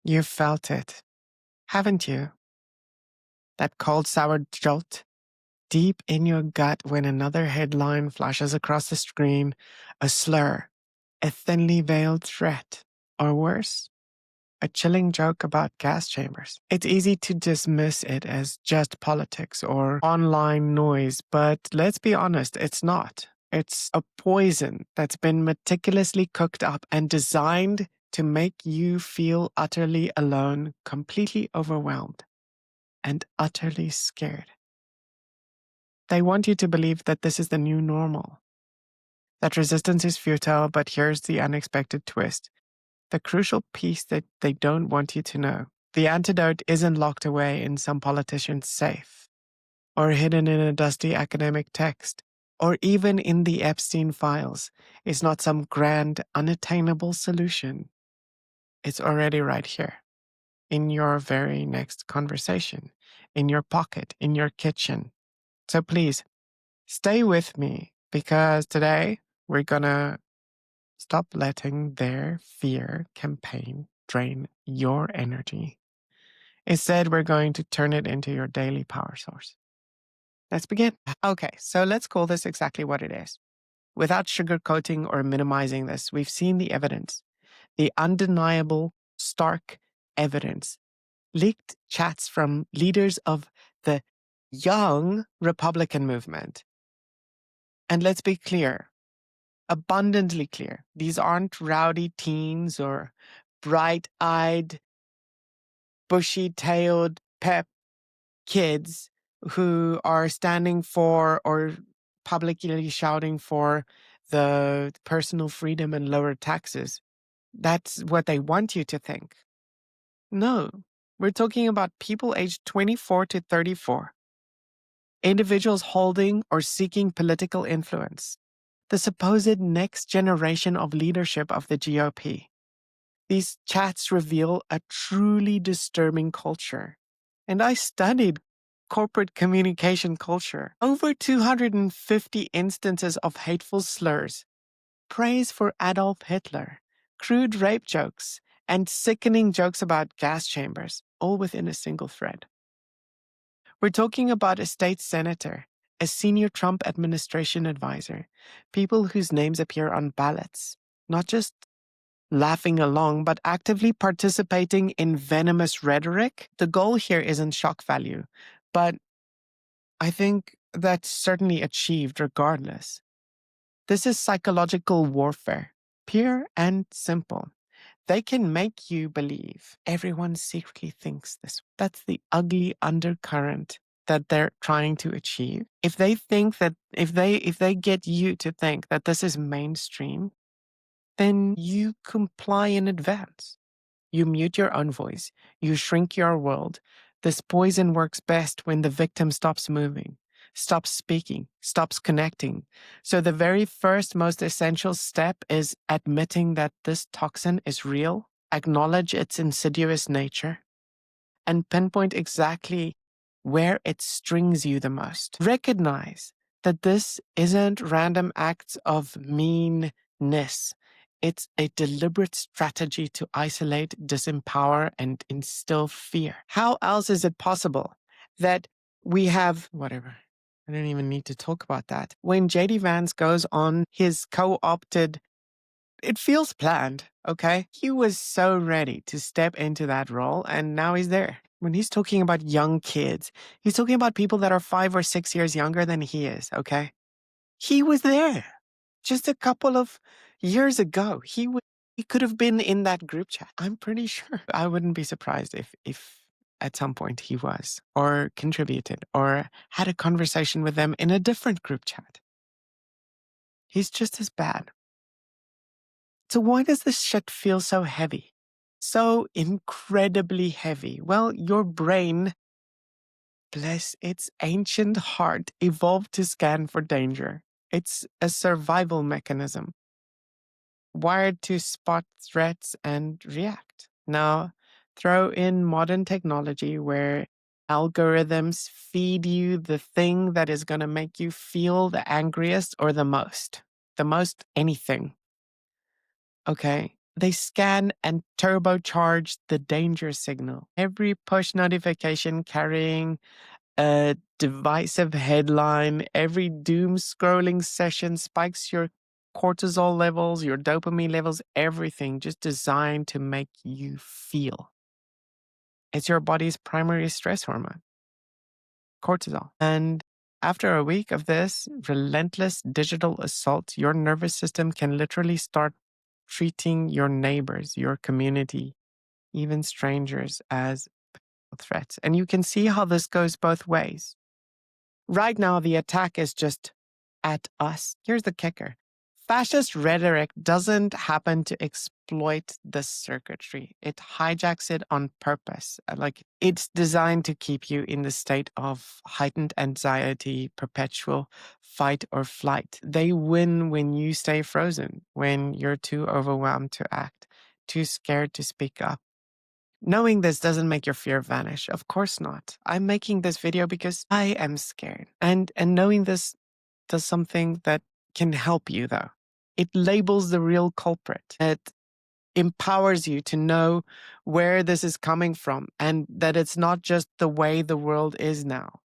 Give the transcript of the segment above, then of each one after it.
You've felt it, haven't you? That cold, sour jolt deep in your gut when another headline flashes across the screen, a slur, a thinly veiled threat, or worse, a chilling joke about gas chambers. It's easy to dismiss it as just politics or online noise, but let's be honest, it's not. It's a poison that's been meticulously cooked up and designed to make you feel utterly alone, completely overwhelmed, and utterly scared. They want you to believe that this is the new normal, that resistance is futile, but here's the unexpected twist. The crucial piece that they don't want you to know. The antidote isn't locked away in some politician's safe, or hidden in a dusty academic text, or even in the Epstein files. It's not some grand, unattainable solution. It's already right here, in your very next conversation, in your pocket, in your kitchen. So please, stay with me, because today we're gonna stop letting their fear campaign drain your energy. Instead, we're going to turn it into your daily power source. Let's begin. Okay, so let's call this exactly what it is. Without sugarcoating or minimizing this, we've seen the evidence, the undeniable, stark evidence. Leaked chats from leaders of the young Republican movement. And let's be clear, abundantly clear. These aren't rowdy teens or bright-eyed, bushy-tailed pep kids who are standing for or publicly shouting for the personal freedom and lower taxes. That's what they want you to think. No, we're talking about people aged 24 to 34. Individuals holding or seeking political influence. The supposed next generation of leadership of the GOP. These chats reveal a truly disturbing culture. And I studied corporate communication culture. Over 250 instances of hateful slurs, praise for Adolf Hitler, crude rape jokes, and sickening jokes about gas chambers, all within a single thread. We're talking about a state senator, a senior Trump administration advisor, people whose names appear on ballots, not just laughing along, but actively participating in venomous rhetoric. The goal here isn't shock value, but I think that's certainly achieved regardless. This is psychological warfare, pure and simple. They can make you believe everyone secretly thinks this. That's the ugly undercurrent that they're trying to achieve. If they think that if they get you to think that this is mainstream, then you comply in advance. You mute your own voice. You shrink your world. This poison works best when the victim stops moving, stops speaking, stops connecting. So the very first, most essential step is admitting that this toxin is real, acknowledge its insidious nature, and pinpoint exactly where it strings you the most. Recognize that this isn't random acts of meanness. It's a deliberate strategy to isolate, disempower, and instill fear. How else is it possible that we have whatever? I don't even need to talk about that. When JD Vance goes on his co-opted, it feels planned, okay? He was so ready to step into that role, and now he's there. When he's talking about young kids, he's talking about people that are 5 or 6 years younger than he is, okay? He was there just a couple of years ago. He could have been in that group chat. I'm pretty sure. I wouldn't be surprised if at some point he was, or contributed, or had a conversation with them in a different group chat. He's just as bad. So why does this shit feel so heavy? So incredibly heavy? Well, your brain, bless its ancient heart, evolved to scan for danger. It's a survival mechanism, wired to spot threats and react. Now, throw in modern technology where algorithms feed you the thing that is going to make you feel the angriest or the most anything. Okay, They scan and turbocharge the danger signal. Every push notification carrying a divisive headline, every doom scrolling session spikes your cortisol levels, your dopamine levels, everything just designed to make you feel. It's your body's primary stress hormone, cortisol. And after a week of this relentless digital assault, your nervous system can literally start treating your neighbors, your community, even strangers as threats. And you can see how this goes both ways. Right now, the attack is just at us. Here's the kicker. Fascist rhetoric doesn't happen to exploit the circuitry. It hijacks it on purpose. Like it's designed to keep you in the state of heightened anxiety, perpetual fight or flight. They win when you stay frozen, when you're too overwhelmed to act, too scared to speak up. Knowing this doesn't make your fear vanish. Of course not. I'm making this video because I am scared. And knowing this does something that can help you though. It labels the real culprit. It empowers you to know where this is coming from and that it's not just the way the world is now.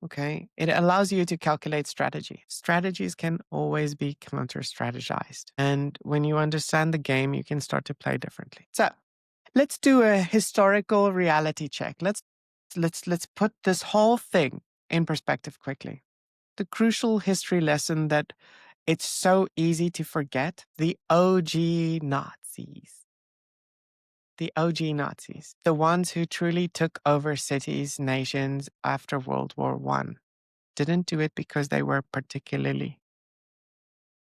Okay? It allows you to calculate strategy. Strategies can always be counter strategized. And when you understand the game, you can start to play differently. So, let's do a historical reality check. Let's put this whole thing in perspective quickly. The crucial history lesson that it's so easy to forget, the OG Nazis. The OG Nazis, the ones who truly took over cities, nations after World War I, didn't do it because they were particularly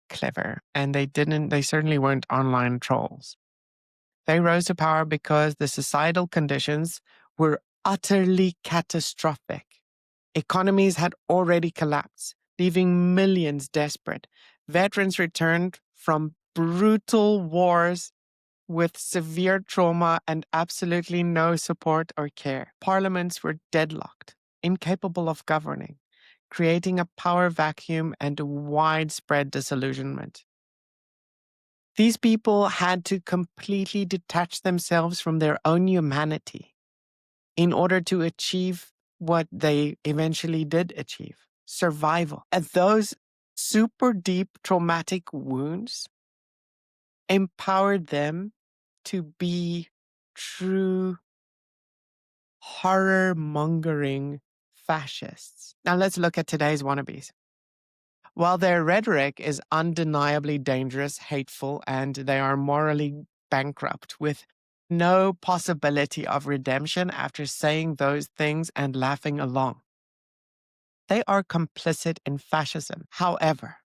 clever, and they certainly weren't online trolls. They rose to power because the societal conditions were utterly catastrophic. Economies had already collapsed, leaving millions desperate. Veterans returned from brutal wars with severe trauma and absolutely no support or care. Parliaments were deadlocked, incapable of governing, creating a power vacuum and widespread disillusionment. These people had to completely detach themselves from their own humanity in order to achieve what they eventually did achieve, survival. And those super deep traumatic wounds empowered them to be true horror-mongering fascists. Now let's look at today's wannabes. While their rhetoric is undeniably dangerous, hateful, and they are morally bankrupt with no possibility of redemption after saying those things and laughing along, they are complicit in fascism. However,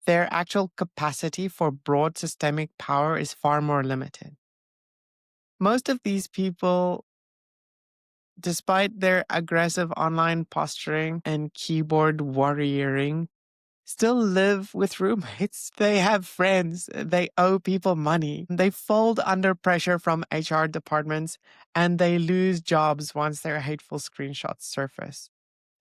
their actual capacity for broad systemic power is far more limited. Most of these people, despite their aggressive online posturing and keyboard warrioring, still live with roommates. They have friends. They owe people money. They fold under pressure from HR departments, and they lose jobs once their hateful screenshots surface.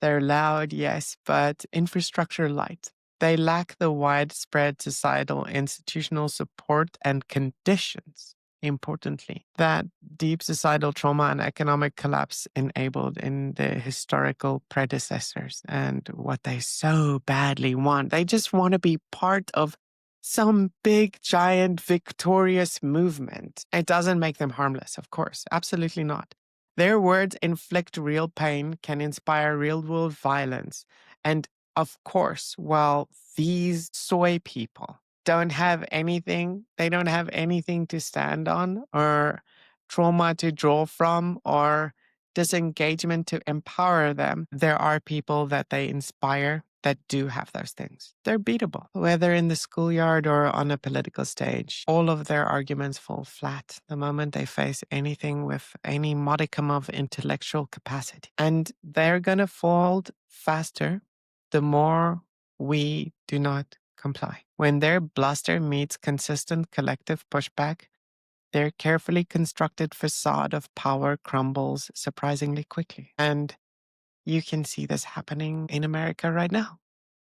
They're loud, yes, but infrastructure light. They lack the widespread societal institutional support and conditions, importantly, that deep societal trauma and economic collapse enabled in the historical predecessors and what they so badly want. They just want to be part of some big, giant, victorious movement. It doesn't make them harmless, of course. Absolutely not. Their words inflict real pain, can inspire real world violence. And of course, while these soy people don't have anything, they don't have anything to stand on or trauma to draw from or disengagement to empower them, there are people that they inspire that do have those things. They're beatable, whether in the schoolyard or on a political stage. All of their arguments fall flat the moment they face anything with any modicum of intellectual capacity. And they're going to fold faster the more we do not comply. When their bluster meets consistent collective pushback, their carefully constructed facade of power crumbles surprisingly quickly. And you can see this happening in America right now.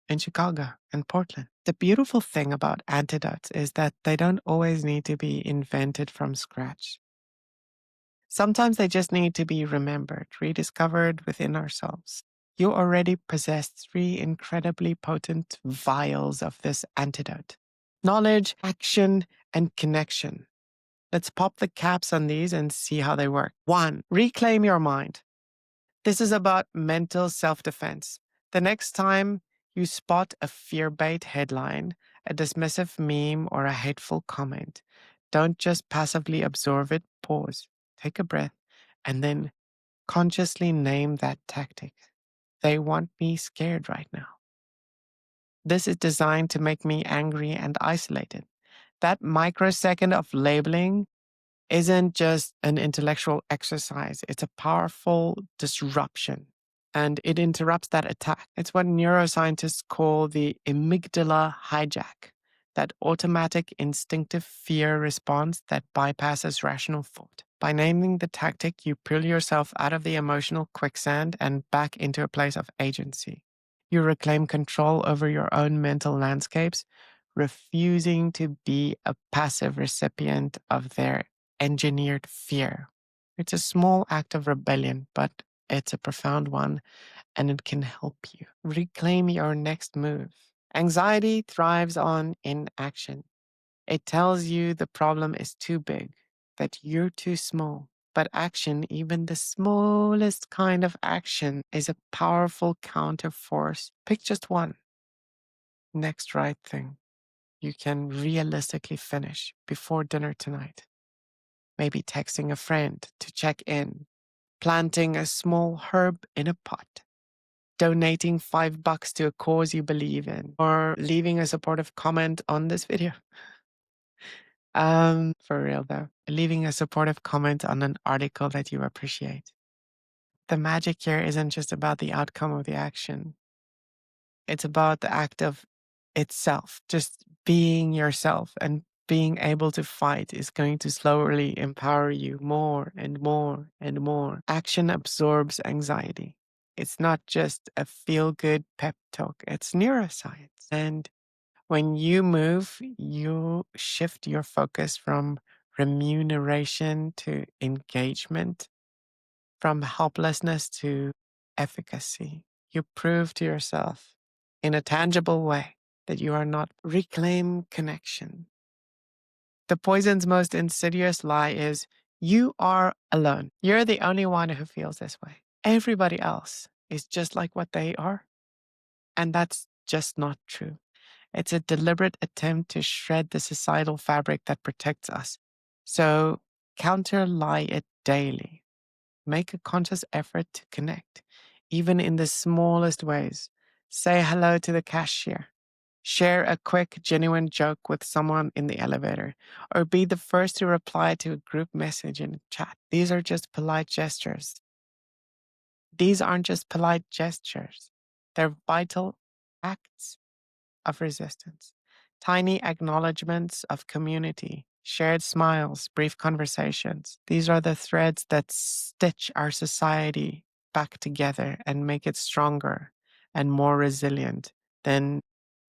in Chicago and Portland. The beautiful thing about antidotes is that they don't always need to be invented from scratch. Sometimes they just need to be remembered, rediscovered within ourselves. You already possess 3 incredibly potent vials of this antidote: knowledge, action, and connection. Let's pop the caps on these and see how they work. 1. Reclaim your mind. This is about mental self defense. The next time you spot a fear bait headline, a dismissive meme, or a hateful comment, don't just passively absorb it, pause, take a breath, and then consciously name that tactic. They want me scared right now. This is designed to make me angry and isolated. That microsecond of labeling isn't just an intellectual exercise, it's a powerful disruption. And it interrupts that attack. It's what neuroscientists call the amygdala hijack, that automatic instinctive fear response that bypasses rational thought. By naming the tactic, you pull yourself out of the emotional quicksand and back into a place of agency. You reclaim control over your own mental landscapes, refusing to be a passive recipient of their engineered fear. It's a small act of rebellion, but it's a profound one, and it can help you reclaim your next move. Anxiety thrives on inaction. It tells you the problem is too big, that you're too small. But action, even the smallest kind of action, is a powerful counterforce. Pick just one. Next right thing you can realistically finish before dinner tonight. Maybe texting a friend to check in, planting a small herb in a pot, donating $5 to a cause you believe in, or leaving a supportive comment on this video. For real though, leaving a supportive comment on an article that you appreciate. The magic here isn't just about the outcome of the action. It's about the act of itself, just being yourself, and being able to fight is going to slowly empower you more and more and more. Action absorbs anxiety. It's not just a feel good pep talk, it's neuroscience. And when you move, you shift your focus from remuneration to engagement, from helplessness to efficacy. You prove to yourself in a tangible way that you are not. Reclaim connection. The poison's most insidious lie is you are alone. You're the only one who feels this way. Everybody else is just like what they are. And that's just not true. It's a deliberate attempt to shred the societal fabric that protects us. So counter lie it daily. Make a conscious effort to connect, even in the smallest ways. Say hello to the cashier. Share a quick, genuine joke with someone in the elevator, or be the first to reply to a group message in chat. These are just polite gestures. These aren't just polite gestures. They're vital acts of resistance. Tiny acknowledgements of community, shared smiles, brief conversations. These are the threads that stitch our society back together and make it stronger and more resilient than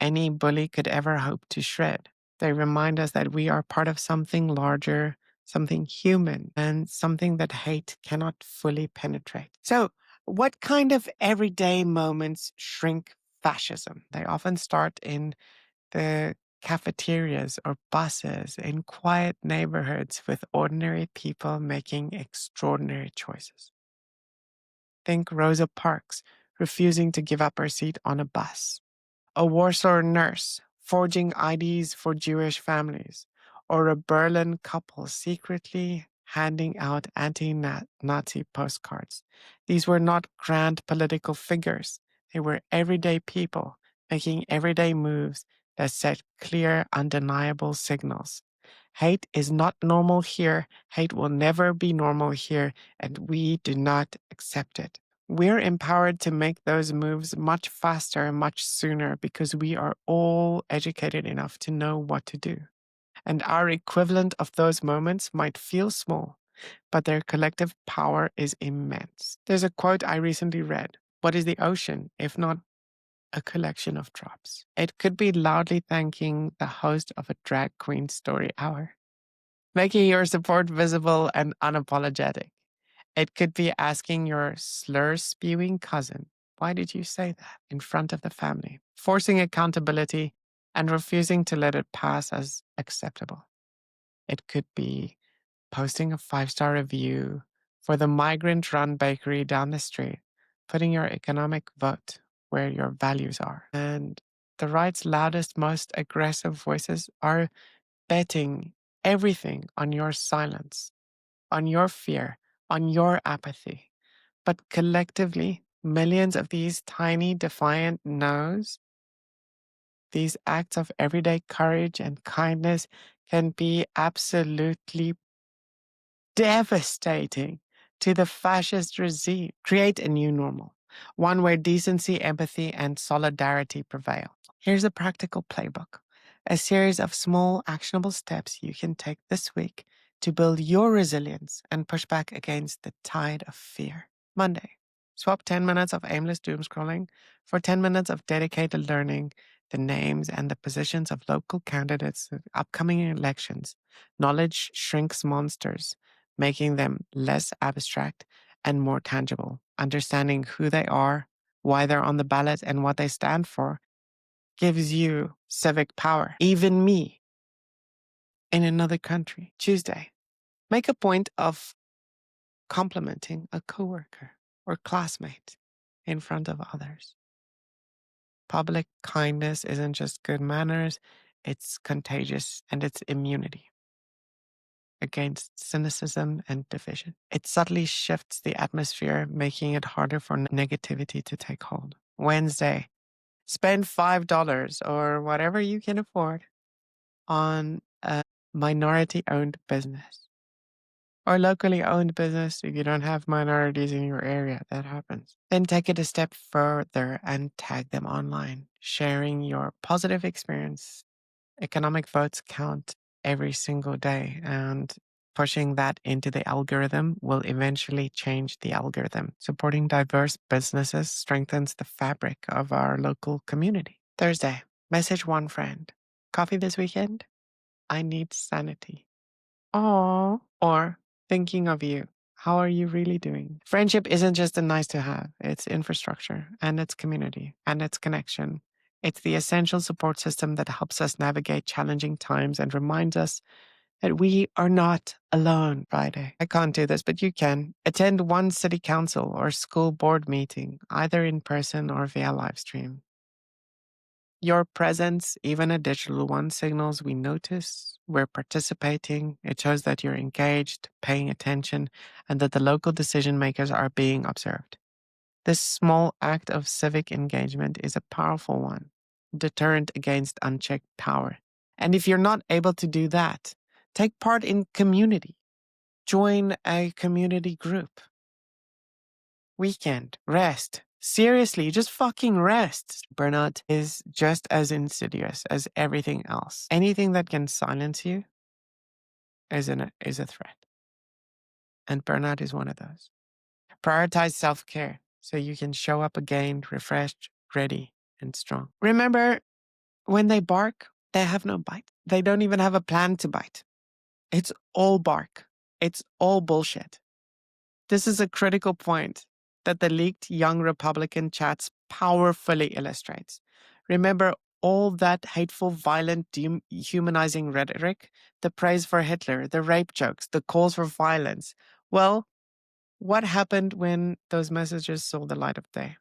any bully could ever hope to shred. They remind us that we are part of something larger, something human, and something that hate cannot fully penetrate. So, what kind of everyday moments shrink fascism? They often start in the cafeterias or buses, in quiet neighborhoods with ordinary people making extraordinary choices. Think Rosa Parks refusing to give up her seat on a bus, a Warsaw nurse forging IDs for Jewish families, or a Berlin couple secretly handing out anti-Nazi postcards. These were not grand political figures. They were everyday people making everyday moves that set clear, undeniable signals. Hate is not normal here. Hate will never be normal here, and we do not accept it. We're empowered to make those moves much faster and much sooner because we are all educated enough to know what to do. And our equivalent of those moments might feel small, but their collective power is immense. There's a quote I recently read: "What is the ocean if not a collection of drops. It could be loudly thanking the host of a drag queen story hour, making your support visible and unapologetic. It could be asking your slur spewing cousin, why did you say that in front of the family? Forcing accountability and refusing to let it pass as acceptable. It could be posting a 5-star review for the migrant run bakery down the street, putting your economic vote where your values are. And the right's loudest, most aggressive voices are betting everything on your silence, on your fear, on your apathy. But collectively, millions of these tiny, defiant no's, these acts of everyday courage and kindness, can be absolutely devastating to the fascist regime. Create a new normal, one where decency, empathy, and solidarity prevail. Here's a practical playbook, a series of small, actionable steps you can take this week to build your resilience and push back against the tide of fear. Monday, swap 10 minutes of aimless doom scrolling for 10 minutes of dedicated learning the names and the positions of local candidates in upcoming elections. Knowledge shrinks monsters, making them less abstract and more tangible. Understanding who they are, why they're on the ballot, and what they stand for gives you civic power. Even me in another country. Tuesday, make a point of complimenting a coworker or classmate in front of others. Public kindness isn't just good manners, it's contagious and it's immunity against cynicism and division. It subtly shifts the atmosphere, making it harder for negativity to take hold. Wednesday, spend $5 or whatever you can afford on a minority owned business or locally owned business if you don't have minorities in your area. That happens. Then take it a step further and tag them online, sharing your positive experience. Economic votes count every single day, and pushing that into the algorithm will eventually change the algorithm. Supporting diverse businesses strengthens the fabric of our local community. Thursday, message one friend. Coffee this weekend? I need sanity. Aww. Or thinking of you. How are you really doing? Friendship isn't just a nice to have, it's infrastructure and it's community and it's connection. It's the essential support system that helps us navigate challenging times and reminds us that we are not alone. Friday. I can't do this, but you can. Attend one city council or school board meeting, either in person or via live stream. Your presence, even a digital one, signals we notice, we're participating. It shows that you're engaged, paying attention, and that the local decision makers are being observed. This small act of civic engagement is a powerful one, deterrent against unchecked power. And if you're not able to do that, take part in community. Join a community group. Weekend, rest. Seriously, just fucking rest. Burnout is just as insidious as everything else. Anything that can silence you is a threat. And burnout is one of those. Prioritize self-care so you can show up again, refreshed, ready, and strong. Remember, when they bark, they have no bite. They don't even have a plan to bite. It's all bark. It's all bullshit. This is a critical point that the leaked Young Republican chats powerfully illustrates. Remember all that hateful, violent, dehumanizing rhetoric, the praise for Hitler, the rape jokes, the calls for violence. Well, what happened when those messages saw the light of day?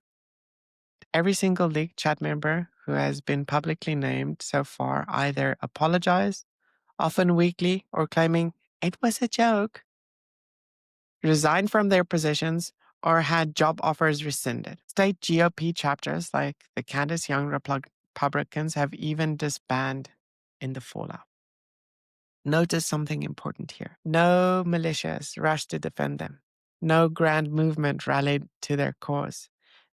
Every single leaked chat member who has been publicly named so far either apologized, often weakly, or claiming it was a joke, resigned from their positions, or had job offers rescinded. State GOP chapters like the Candace Young Republicans have even disbanded in the fallout. Notice something important here. No militias rushed to defend them. No grand movement rallied to their cause.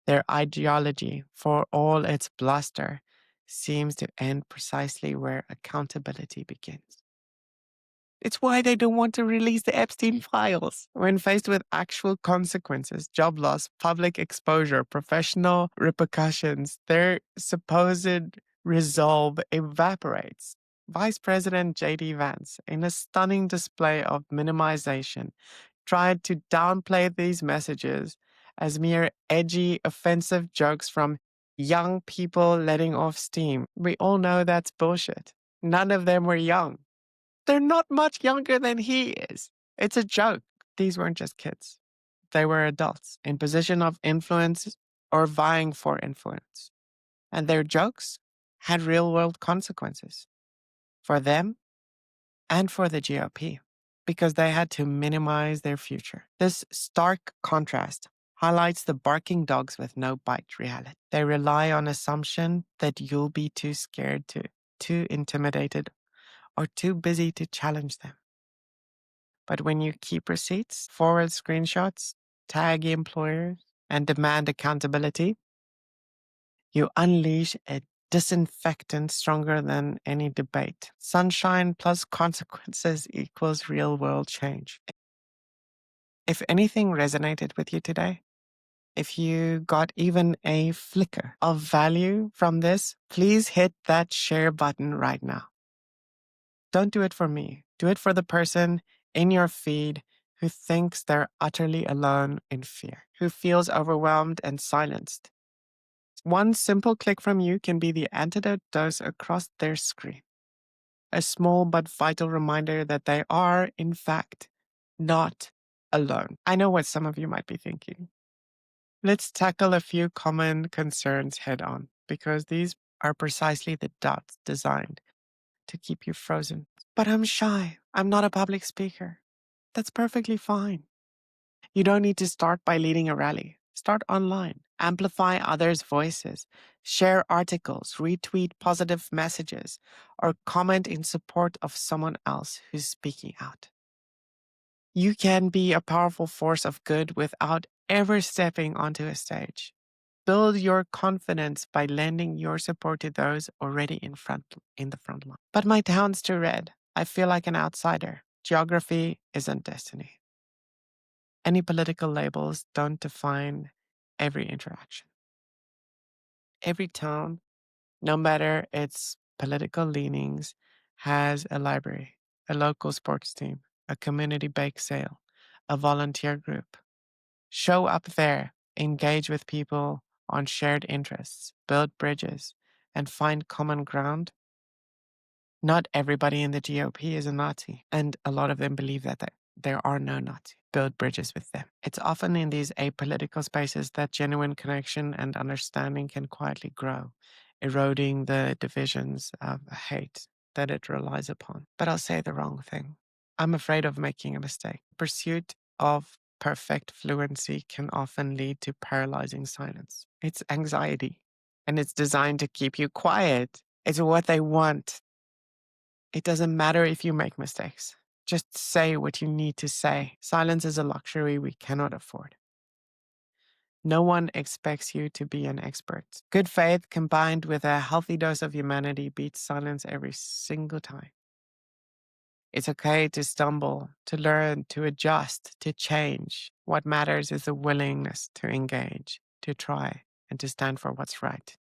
Their ideology, for all its bluster, seems to end precisely where accountability begins. It's why they don't want to release the Epstein files. When faced with actual consequences, job loss, public exposure, professional repercussions, their supposed resolve evaporates. Vice President J.D. Vance, in a stunning display of minimization, tried to downplay these messages as mere edgy, offensive jokes from young people letting off steam. We all know that's bullshit. None of them were young. They're not much younger than he is. It's a joke. These weren't just kids. They were adults in position of influence or vying for influence. And their jokes had real world consequences for them and for the GOP because they had to minimize their future. This stark contrast highlights the barking dogs with no bite reality. They rely on assumption that you'll be too scared to, too intimidated, or too busy to challenge them. But when you keep receipts, forward screenshots, tag employers, and demand accountability, you unleash a disinfectant stronger than any debate. Sunshine plus consequences equals real world change. If anything resonated with you today, if you got even a flicker of value from this, please hit that share button right now. Don't do it for me. Do it for the person in your feed who thinks they're utterly alone in fear, who feels overwhelmed and silenced. One simple click from you can be the antidote dose across their screen. A small but vital reminder that they are, in fact, not alone. I know what some of you might be thinking. Let's tackle a few common concerns head on, because these are precisely the dots designed to keep you frozen. But I'm shy. I'm not a public speaker. That's perfectly fine. You don't need to start by leading a rally. Start online. Amplify others' voices. Share articles, retweet positive messages, or comment in support of someone else who's speaking out. You can be a powerful force of good without ever stepping onto a stage. Build your confidence by lending your support to those already in the front line. But my town's too red. I feel like an outsider. Geography isn't destiny. Any political labels don't define every interaction. Every town, no matter its political leanings, has a library, a local sports team, a community bake sale, a volunteer group. Show up there, engage with people on shared interests, build bridges, and find common ground. Not everybody in the GOP is a Nazi, and a lot of them believe that there are no Nazis. Build bridges with them. It's often in these apolitical spaces that genuine connection and understanding can quietly grow, eroding the divisions of hate that it relies upon. But I'll say the wrong thing. I'm afraid of making a mistake. Pursuit of perfect fluency can often lead to paralyzing silence. It's anxiety, and it's designed to keep you quiet. It's what they want. It doesn't matter if you make mistakes. Just say what you need to say. Silence is a luxury we cannot afford. No one expects you to be an expert. Good faith combined with a healthy dose of humanity beats silence every single time. It's okay to stumble, to learn, to adjust, to change. What matters is the willingness to engage, to try, and to stand for what's right,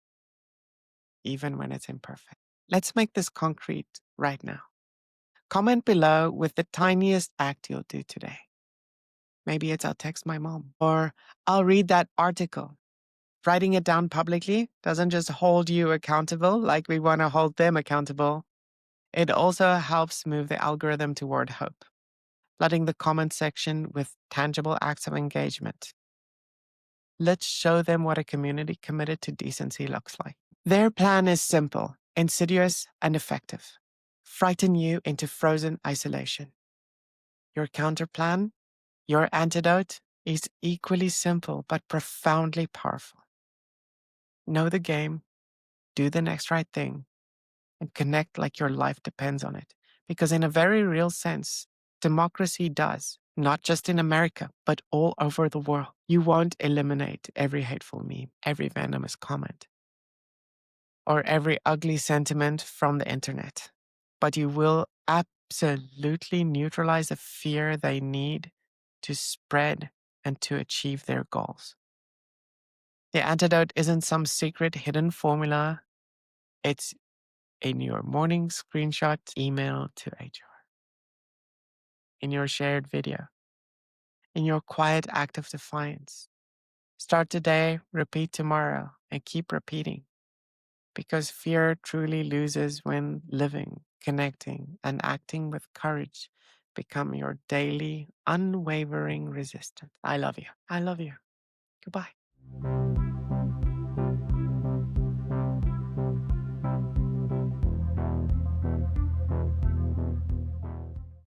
even when it's imperfect. Let's make this concrete right now. Comment below with the tiniest act you'll do today. Maybe it's I'll text my mom, or I'll read that article. Writing it down publicly doesn't just hold you accountable like we want to hold them accountable. It also helps move the algorithm toward hope, flooding the comment section with tangible acts of engagement. Let's show them what a community committed to decency looks like. Their plan is simple, insidious, and effective. Frighten you into frozen isolation. Your counterplan, your antidote, is equally simple but profoundly powerful. Know the game, do the next right thing, and connect like your life depends on it. Because in a very real sense, democracy does, not just in America, but all over the world. You won't eliminate every hateful meme, every venomous comment, or every ugly sentiment from the internet, but you will absolutely neutralize the fear they need to spread and to achieve their goals. The antidote isn't some secret hidden formula, it's in your morning screenshot email to HR, in your shared video, in your quiet act of defiance. Start today, repeat tomorrow, and keep repeating. Because fear truly loses when living, connecting, and acting with courage become your daily, unwavering resistance. I love you. I love you. Goodbye.